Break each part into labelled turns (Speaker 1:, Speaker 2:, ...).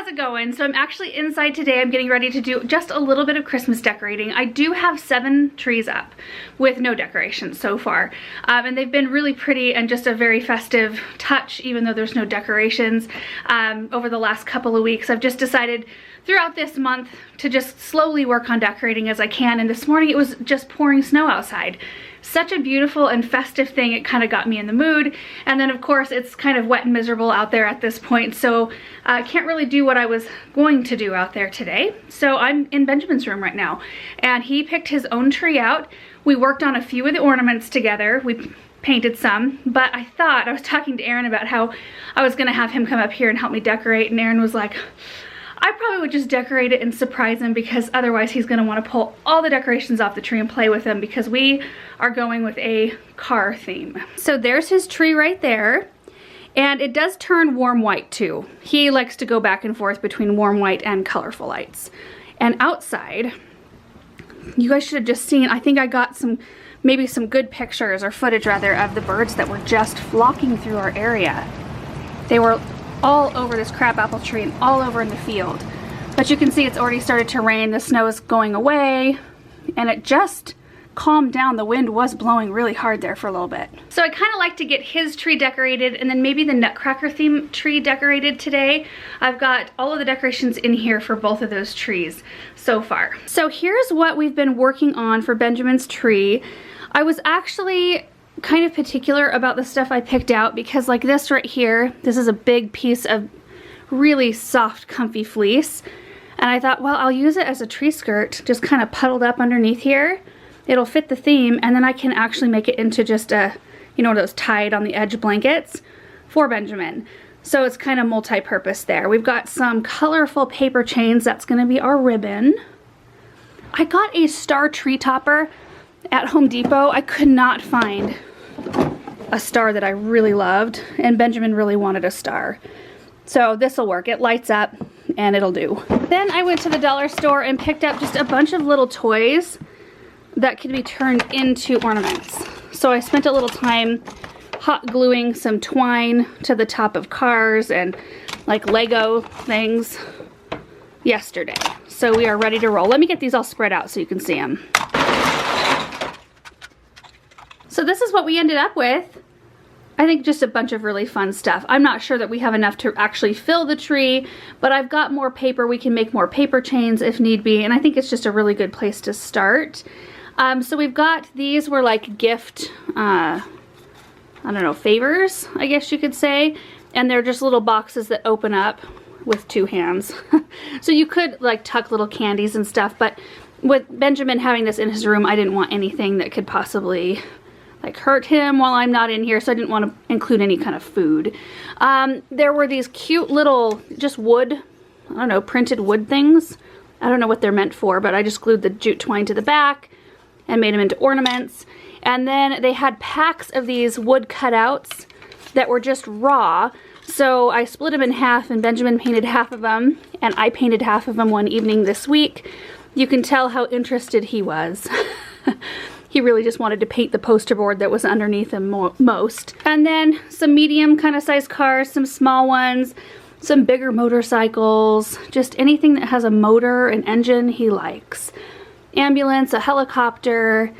Speaker 1: how's it going? So I'm actually inside today. I'm getting ready to do just a little bit of Christmas decorating. I do have 7 trees up with no decorations so far. And they've been really pretty and just a very festive touch, even though there's no decorations. Over the last couple of weeks, I've just decided throughout this month to just slowly work on decorating as I can. And this morning it was just pouring snow outside. Such a beautiful and festive thing. It kind of got me in the mood. And then of course it's kind of wet and miserable out there at this point, so I can't really do what I was going to do out there today. So I'm in Benjamin's room right now, and he picked his own tree out. We worked on a few of the ornaments together. We painted some, but I was talking to Aaron about how I was gonna have him come up here and help me decorate, and Aaron was like, I probably would just decorate it and surprise him, because otherwise he's gonna wanna pull all the decorations off the tree and play with them, because we are going with a car theme. So there's his tree right there. And it does turn warm white too. He likes to go back and forth between warm white and colorful lights. And outside, you guys should have just seen, I think I got maybe some good pictures, or footage rather, of the birds that were just flocking through our area. They were all over this crabapple tree and all over in the field. But you can see it's already started to rain, the snow is going away, and it just calmed down. The wind was blowing really hard there for a little bit. So I kind of like to get his tree decorated, and then maybe the Nutcracker theme tree decorated today. I've got all of the decorations in here for both of those trees so far. So here's what we've been working on for Benjamin's tree. I was actually kind of particular about the stuff I picked out, because like this right here, this is a big piece of really soft, comfy fleece. And I thought, well, I'll use it as a tree skirt, just kind of puddled up underneath here. It'll fit the theme, and then I can actually make it into just a, you know, those tied on the edge blankets for Benjamin. So it's kind of multi-purpose there. We've got some colorful paper chains. That's gonna be our ribbon. I got a star tree topper at Home Depot. I could not find a star that I really loved, and Benjamin really wanted a star. So this will work. It lights up and it'll do. Then I went to the dollar store and picked up just a bunch of little toys that could be turned into ornaments. So I spent a little time hot gluing some twine to the top of cars and like Lego things yesterday. So we are ready to roll. Let me get these all spread out so you can see them. So this is what we ended up with. I think just a bunch of really fun stuff. I'm not sure that we have enough to actually fill the tree, but I've got more paper. We can make more paper chains if need be, and I think it's just a really good place to start. So we've got, these were like gift, I don't know, favors, I guess you could say. And they're just little boxes that open up with 2 hands. So you could like tuck little candies and stuff, but with Benjamin having this in his room, I didn't want anything that could possibly like hurt him while I'm not in here, so I didn't want to include any kind of food. There were these cute little, just wood, I don't know, printed wood things. I don't know what they're meant for, but I just glued the jute twine to the back and made them into ornaments. And then they had packs of these wood cutouts that were just raw. So I split them in half, and Benjamin painted half of them, and I painted half of them one evening this week. You can tell how interested he was. He really just wanted to paint the poster board that was underneath him most. And then some medium kind of sized cars, some small ones, some bigger motorcycles, just anything that has a motor, an engine, he likes. Ambulance, a helicopter,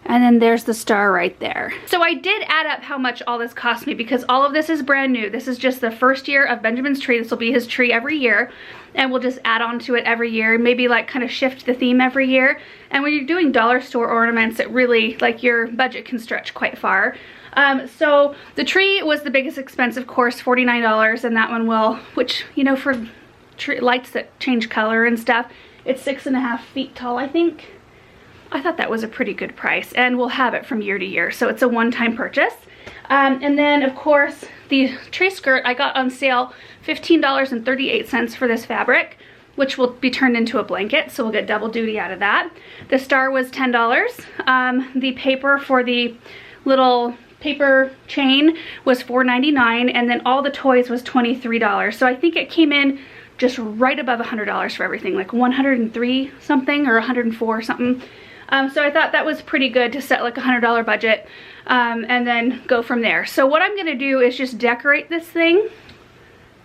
Speaker 1: and then there's the star right there. So I did add up how much all this cost me, because all of this is brand new. This is just the first year of Benjamin's tree. This will be his tree every year, and we'll just add on to it every year, maybe like kind of shift the theme every year. And when you're doing dollar store ornaments, it really, like, your budget can stretch quite far. So the tree was the biggest expense, of course, $49, and that one will, which, you know, for lights that change color and stuff, it's 6.5 feet tall, I think. I thought that was a pretty good price, and we'll have it from year to year, so it's a one-time purchase. And then, of course, the tree skirt I got on sale, $15.38 for this fabric, which will be turned into a blanket, so we'll get double duty out of that. The star was $10. The paper for the little paper chain was $4.99, and then all the toys was $23. So I think it came in just right above $100 for everything, like 103 something or 104 something. So I thought that was pretty good to set like a $100 budget and then go from there. So what I'm gonna do is just decorate this thing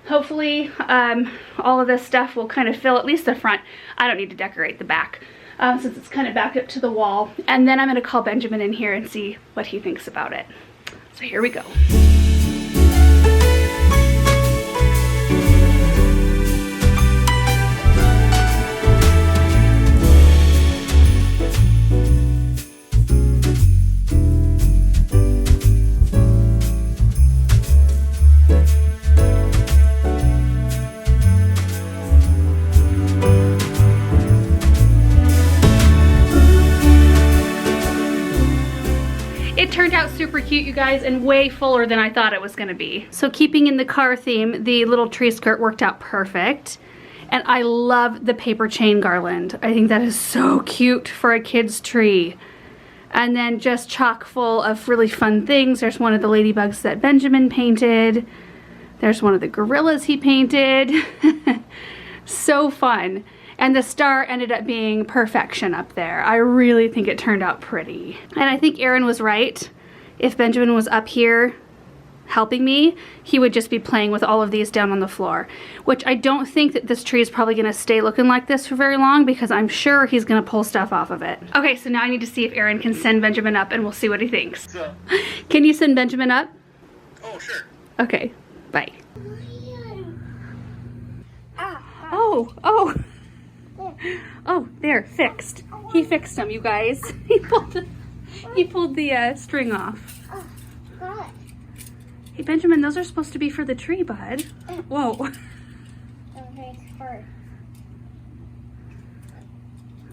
Speaker 1: hopefully all of this stuff will kind of fill at least the front. I don't need to decorate the back since it's kind of back up to the wall. And then I'm gonna call Benjamin in here and see what he thinks about it. So here we go. It turned out super cute, you guys, and way fuller than I thought it was gonna be. So keeping in the car theme, the little tree skirt worked out perfect. And I love the paper chain garland. I think that is so cute for a kid's tree. And then just chock full of really fun things. There's one of the ladybugs that Benjamin painted. There's one of the gorillas he painted. So fun. And the star ended up being perfection up there. I really think it turned out pretty. And I think Aaron was right. If Benjamin was up here helping me, he would just be playing with all of these down on the floor, which I don't think that this tree is probably gonna stay looking like this for very long because I'm sure he's gonna pull stuff off of it. Okay, so now I need to see if Aaron can send Benjamin up and we'll see what he thinks. So, can you send Benjamin up?
Speaker 2: Oh, sure.
Speaker 1: Okay, bye. Oh. Oh, there, fixed. He fixed them, you guys. He pulled the string off. Hey, Benjamin, those are supposed to be for the tree, bud. Whoa.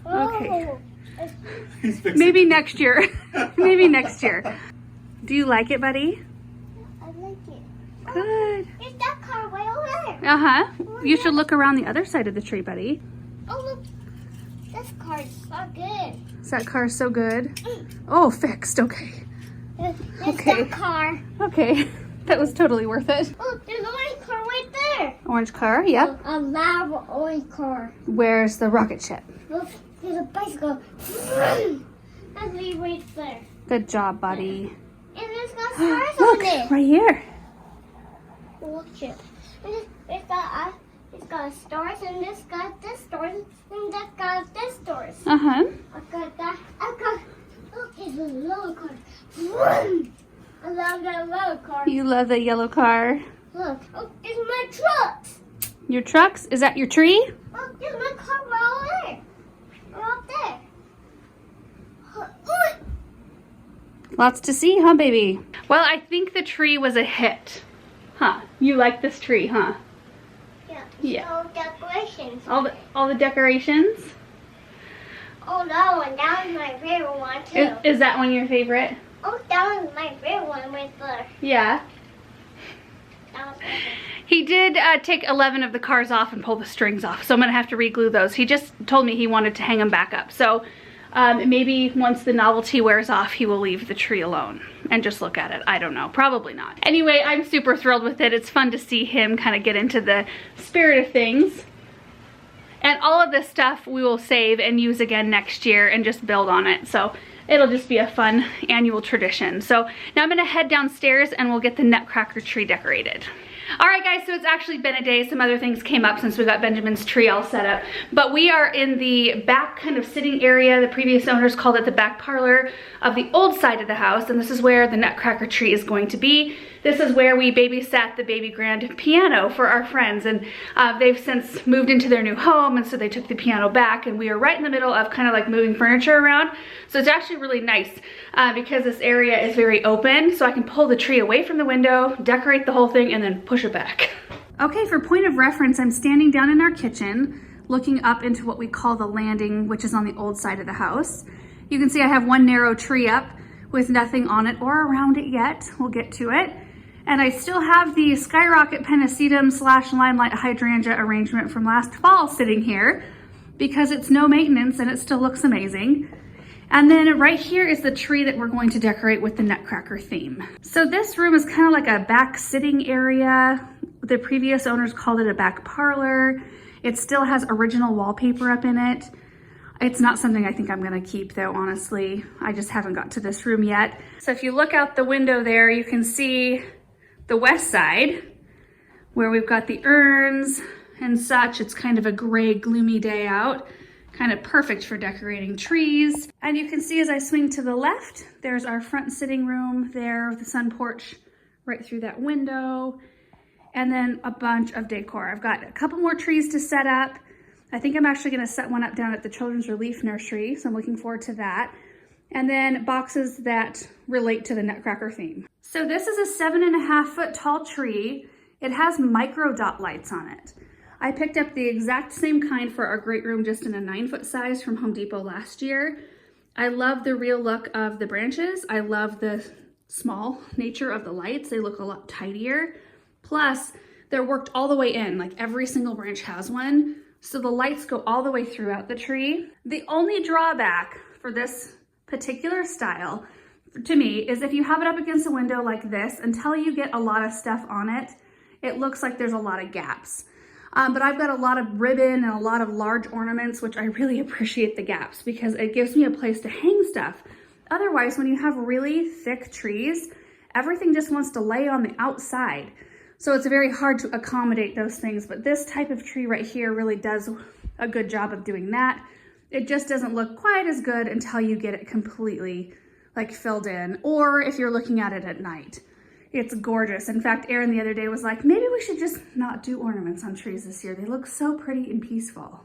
Speaker 1: Okay. Maybe next year. Maybe next year. Do you like it, buddy?
Speaker 3: I like it.
Speaker 1: Good.
Speaker 3: There's that car way over there.
Speaker 1: Uh-huh. You should look around the other side of the tree, buddy.
Speaker 3: Oh, look. This car is so good.
Speaker 1: Is that car so good? Oh, fixed. Okay.
Speaker 3: There's
Speaker 1: Okay.
Speaker 3: that car.
Speaker 1: Okay. That was totally worth it.
Speaker 3: Oh, there's an orange car right there.
Speaker 1: Orange car, yep.
Speaker 3: A loud orange car.
Speaker 1: Where's the rocket ship?
Speaker 3: Look, there's a bicycle. That's me right there.
Speaker 1: Good job, buddy.
Speaker 3: And there's got stars
Speaker 1: Look,
Speaker 3: on it.
Speaker 1: right here.
Speaker 3: Watch it. And it's got stars, and this got this stars, and that got this stars.
Speaker 1: Uh-huh.
Speaker 3: I got that. Look, it's a yellow car. Vroom. I love that yellow car.
Speaker 1: You love the yellow car.
Speaker 3: Look, oh, there's my trucks.
Speaker 1: Your trucks? Is that your tree?
Speaker 3: Look, there's my car right over there. Right up there. Oh,
Speaker 1: Lots to see, huh, baby? Well, I think the tree was a hit. Huh? You like this tree, huh?
Speaker 3: yeah.
Speaker 1: Yeah.
Speaker 3: So decorations.
Speaker 1: All the decorations?
Speaker 3: Oh, that one. That was my favorite one too.
Speaker 1: Is that one your favorite?
Speaker 3: Oh, that was my favorite one right there.
Speaker 1: Yeah.
Speaker 3: That was my favorite.
Speaker 1: He did take 11 of the cars off and pull the strings off, so I'm gonna have to re-glue those. He just told me he wanted to hang them back up. So maybe once the novelty wears off, he will leave the tree alone and just look at it. I don't know, probably not. Anyway, I'm super thrilled with it. It's fun to see him kind of get into the spirit of things. And all of this stuff we will save and use again next year and just build on it. So it'll just be a fun annual tradition. So now I'm gonna head downstairs and we'll get the Nutcracker tree decorated. All right, guys, so it's actually been a day. Some other things came up since we got Benjamin's tree all set up. But we are in the back kind of sitting area. The previous owners called it the back parlor of the old side of the house. And this is where the Nutcracker tree is going to be. This is where we babysat the baby grand piano for our friends. And they've since moved into their new home. And so they took the piano back. And we are right in the middle of kind of like moving furniture around. So it's actually really nice because this area is very open. So I can pull the tree away from the window, decorate the whole thing, and then push it back. Okay, for point of reference, I'm standing down in our kitchen, looking up into what we call the landing, which is on the old side of the house. You can see I have one narrow tree up with nothing on it or around it yet. We'll get to it. And I still have the Skyrocket Pennisetum / Limelight Hydrangea arrangement from last fall sitting here because it's no maintenance and it still looks amazing. And then right here is the tree that we're going to decorate with the Nutcracker theme. So this room is kind of like a back sitting area. The previous owners called it a back parlor. It still has original wallpaper up in it. It's not something I think I'm gonna keep though, honestly. I just haven't got to this room yet. So if you look out the window there, you can see the west side, where we've got the urns and such. It's kind of a gray, gloomy day out. Kind of perfect for decorating trees. And you can see as I swing to the left, there's our front sitting room there with the sun porch right through that window. And then a bunch of decor. I've got a couple more trees to set up. I think I'm actually gonna set one up down at the Children's Relief Nursery, so I'm looking forward to that. And then boxes that relate to the Nutcracker theme. So this is a 7.5 foot tall tree. It has micro dot lights on it. I picked up the exact same kind for our great room, just in a 9 foot size from Home Depot last year. I love the real look of the branches. I love the small nature of the lights. They look a lot tidier. Plus, they're worked all the way in, like every single branch has one. So the lights go all the way throughout the tree. The only drawback for this particular style, to me, is if you have it up against a window like this, until you get a lot of stuff on it, it looks like there's a lot of gaps. But I've got a lot of ribbon and a lot of large ornaments, which I really appreciate the gaps because it gives me a place to hang stuff. Otherwise, when you have really thick trees, everything just wants to lay on the outside. So it's very hard to accommodate those things. But this type of tree right here really does a good job of doing that. It just doesn't look quite as good until you get it completely like filled in, or if you're looking at it at night. It's gorgeous. In fact, Erin the other day was like, maybe we should just not do ornaments on trees this year. They look so pretty and peaceful.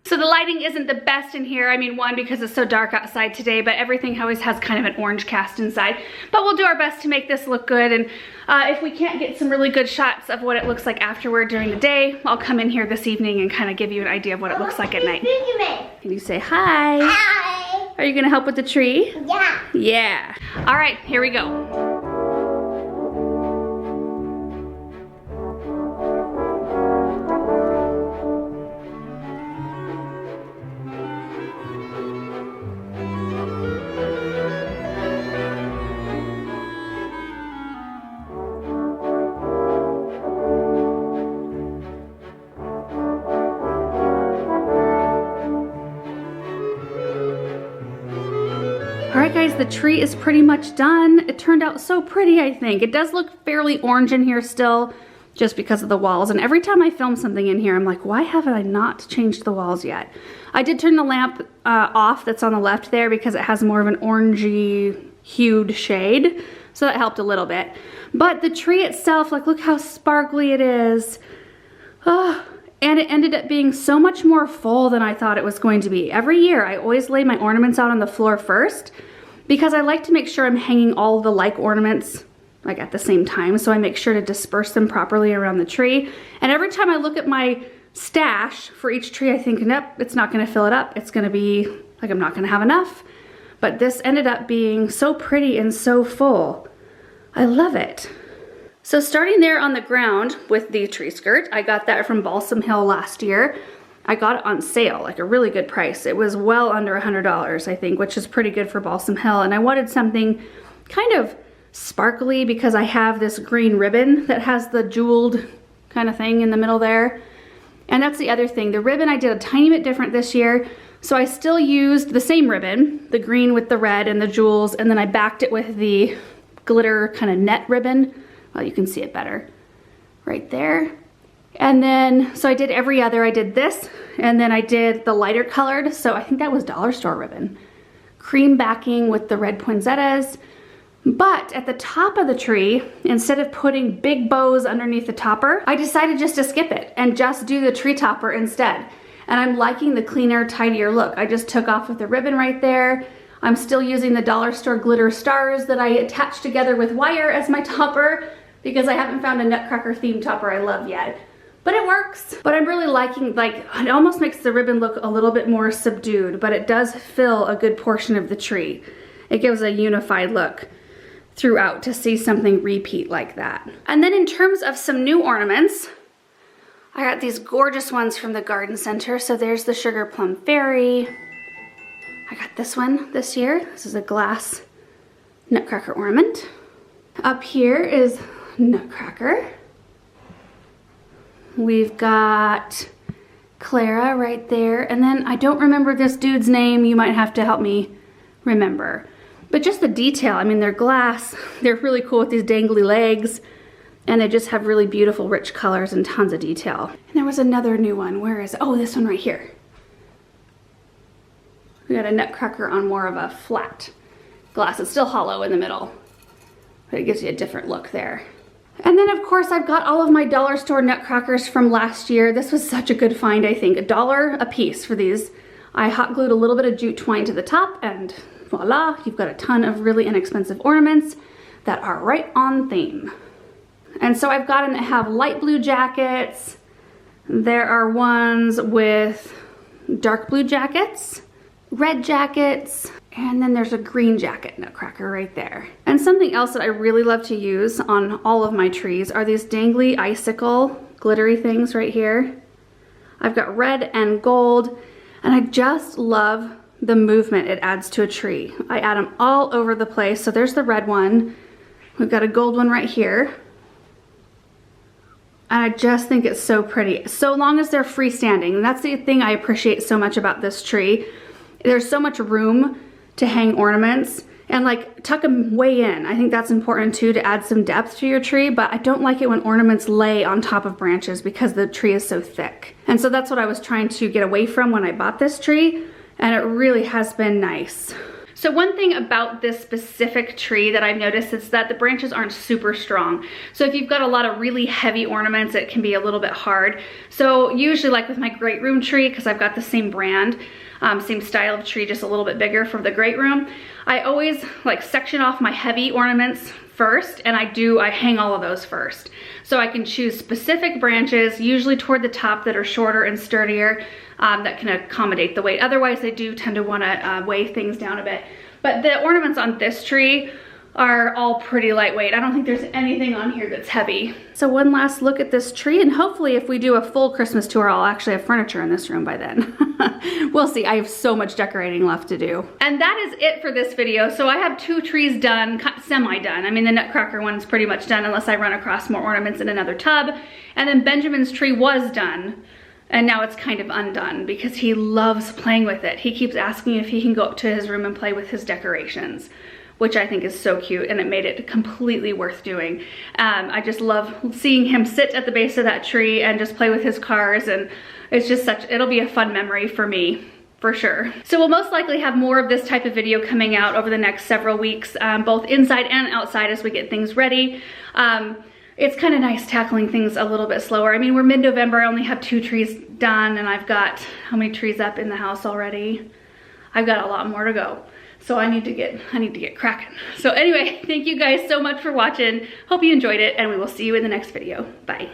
Speaker 1: So the lighting isn't the best in here. I mean, one, because it's so dark outside today, but everything always has kind of an orange cast inside. But we'll do our best to make this look good. And if we can't get some really good shots of what it looks like afterward during the day, I'll come in here this evening and kind of give you an idea of what it looks like at night. Can you say hi?
Speaker 3: Hi.
Speaker 1: Are you gonna help with the tree?
Speaker 3: Yeah.
Speaker 1: Yeah. All right, here we go. All right, guys, the tree is pretty much done. It turned out so pretty, I think. It does look fairly orange in here still, just because of the walls. And every time I film something in here, I'm like, why haven't I not changed the walls yet? I did turn the lamp off that's on the left there because it has more of an orangey hued shade. So that helped a little bit. But the tree itself, like, look how sparkly it is. Oh, and it ended up being so much more full than I thought it was going to be. Every year, I always lay my ornaments out on the floor first because I like to make sure I'm hanging all the like ornaments like at the same time. So I make sure to disperse them properly around the tree. And every time I look at my stash for each tree, I think, nope, it's not gonna fill it up. It's gonna be like, I'm not gonna have enough. But this ended up being so pretty and so full. I love it. So starting there on the ground with the tree skirt, I got that from Balsam Hill last year. I got it on sale, like a really good price. It was well under $100, I think, which is pretty good for Balsam Hill. And I wanted something kind of sparkly because I have this green ribbon that has the jeweled kind of thing in the middle there. And that's the other thing. The ribbon I did a tiny bit different this year. So I still used the same ribbon, the green with the red and the jewels, and then I backed it with the glitter kind of net ribbon. Well, you can see it better right there. And then, so I did every other. I did this, and then I did the lighter colored, so I think that was dollar store ribbon. Cream backing with the red poinsettias. But at the top of the tree, instead of putting big bows underneath the topper, I decided just to skip it and just do the tree topper instead. And I'm liking the cleaner, tidier look. I just took off with the ribbon right there. I'm still using the dollar store glitter stars that I attached together with wire as my topper because I haven't found a Nutcracker themed topper I love yet. But it works. But I'm really liking, like, it almost makes the ribbon look a little bit more subdued, but it does fill a good portion of the tree. It gives a unified look throughout to see something repeat like that. And then in terms of some new ornaments, I got these gorgeous ones from the garden center. So there's the Sugar Plum Fairy. I got this one this year. This is a glass Nutcracker ornament. Up here is Nutcracker. We've got Clara right there. And then I don't remember this dude's name. You might have to help me remember. But just the detail, I mean, they're glass. They're really cool with these dangly legs. And they just have really beautiful, rich colors and tons of detail. And there was another new one. Where is it? Oh, this one right here. We got a Nutcracker on more of a flat glass. It's still hollow in the middle, but it gives you a different look there. And then of course I've got all of my dollar store Nutcrackers from last year. This was such a good find, I think. $1 a piece for these. I hot glued a little bit of jute twine to the top and voila, you've got a ton of really inexpensive ornaments that are right on theme. And so I've got them that have light blue jackets. There are ones with dark blue jackets, red jackets, and then there's a green jacket Nutcracker right there. And something else that I really love to use on all of my trees are these dangly icicle glittery things right here. I've got red and gold, and I just love the movement it adds to a tree. I add them all over the place. So there's the red one. We've got a gold one right here. And I just think it's so pretty, so long as they're freestanding. And that's the thing I appreciate so much about this tree. There's so much room to hang ornaments and like tuck them way in. I think that's important too, to add some depth to your tree, but I don't like it when ornaments lay on top of branches because the tree is so thick. And so that's what I was trying to get away from when I bought this tree, and it really has been nice. So one thing about this specific tree that I've noticed is that the branches aren't super strong. So if you've got a lot of really heavy ornaments, it can be a little bit hard. So usually like with my great room tree, because I've got the same brand, same style of tree, just a little bit bigger for the great room, I always like section off my heavy ornaments first, and I hang all of those first. So I can choose specific branches, usually toward the top, that are shorter and sturdier, that can accommodate the weight. Otherwise, they do tend to want to weigh things down a bit. But the ornaments on this tree are all pretty lightweight. I don't think there's anything on here that's heavy. So one last look at this tree, and hopefully if we do a full Christmas tour, I'll actually have furniture in this room by then. We'll see. I have so much decorating left to do. And that is it for this video. So I have 2 trees done, semi-done. I mean, the Nutcracker one's pretty much done unless I run across more ornaments in another tub. And then Benjamin's tree was done. And now it's kind of undone because he loves playing with it. He keeps asking if he can go up to his room and play with his decorations, which I think is so cute, and it made it completely worth doing. I just love seeing him sit at the base of that tree and just play with his cars, and it's just it'll be a fun memory for me, for sure. So we'll most likely have more of this type of video coming out over the next several weeks, both inside and outside as we get things ready. It's kind of nice tackling things a little bit slower. I mean, we're mid-November, I only have 2 trees done, and I've got how many trees up in the house already? I've got a lot more to go. So I need to get cracking. So anyway, thank you guys so much for watching. Hope you enjoyed it, and we will see you in the next video. Bye.